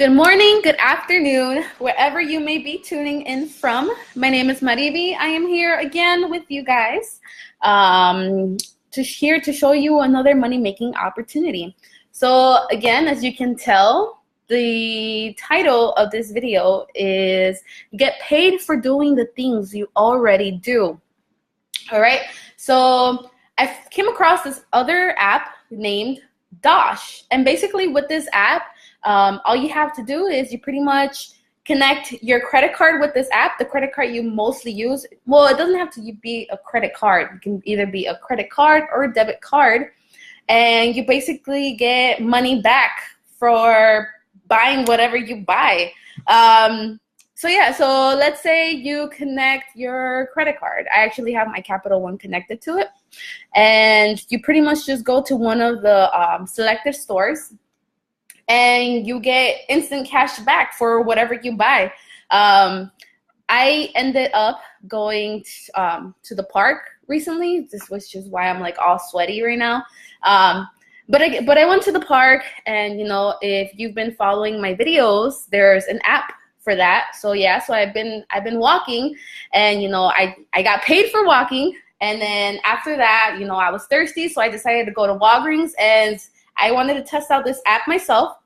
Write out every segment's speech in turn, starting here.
Good morning, good afternoon, wherever you may be tuning in from. My name is Mariby. I am here again with you guys here to show you another money-making opportunity. So again, as you can tell, the title of this video is Get Paid for Doing the Things You Already Do. All right, so I came across this other app named Dosh, and basically with this app, all you have to do is you pretty much connect your credit card with this app, the credit card you mostly use. Well, it doesn't have to be a credit card. It can either be a credit card or a debit card, and you basically get money back for buying whatever you buy. So let's say you connect your credit card. I actually have my Capital One connected to it, and you pretty much just go to one of the selected stores, and you get instant cash back for whatever you buy. I ended up going to the park recently. This was just why I'm like all sweaty right now. But I went to the park, and you know, if you've been following my videos, there's an app for that. So yeah, so I've been walking, and you know, I got paid for walking, and then after that, you know, I was thirsty, so I decided to go to Walgreens, and I wanted to test out this app myself.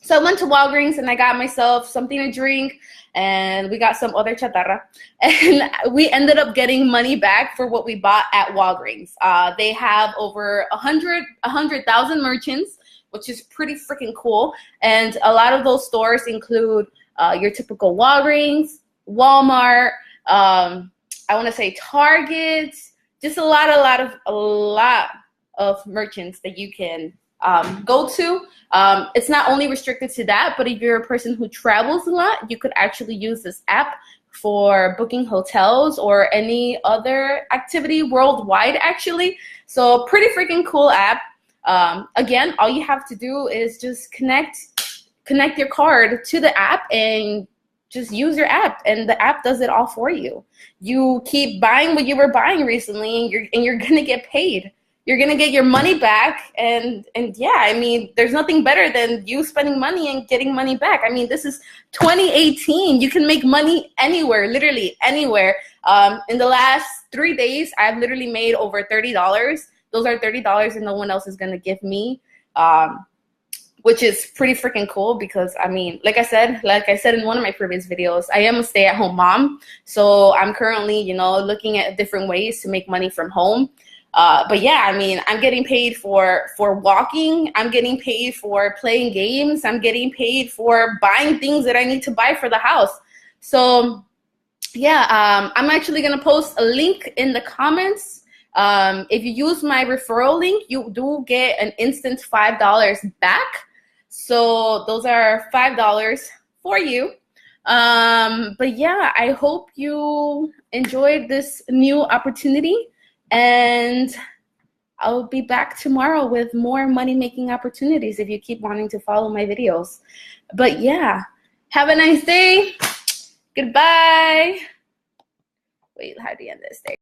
So I went to Walgreens and I got myself something to drink, and we got some other chatarra, and we ended up getting money back for what we bought at Walgreens. They have over 100,000 merchants, which is pretty freaking cool. And a lot of those stores include your typical Walgreens, Walmart, I want to say Target, just a lot of merchants that you can go to. It's not only restricted to that, but if you're a person who travels a lot, you could actually use this app for booking hotels or any other activity worldwide, actually. So pretty freaking cool app. Again, all you have to do is just connect your card to the app and just use your app, and the app does it all for you. You keep buying what you were buying recently, and you're gonna get paid. You're gonna get your money back, and yeah, I mean, there's nothing better than you spending money and getting money back. I mean, this is 2018. You can make money anywhere, literally anywhere. In the last 3 days, I've literally made over $30. Those are $30 and no one else is gonna give me, which is pretty freaking cool, because I mean, like I said in one of my previous videos, I am a stay-at-home mom, so I'm currently, you know, looking at different ways to make money from home. But yeah, I mean, I'm getting paid for walking. I'm getting paid for playing games. I'm getting paid for buying things that I need to buy for the house. So yeah, I'm actually going to post a link in the comments. If you use my referral link, you do get an instant $5 back. So those are $5 for you. But yeah, I hope you enjoyed this new opportunity, and I'll be back tomorrow with more money-making opportunities if you keep wanting to follow my videos. But yeah, have a nice day. Goodbye. Wait, how do you end this day?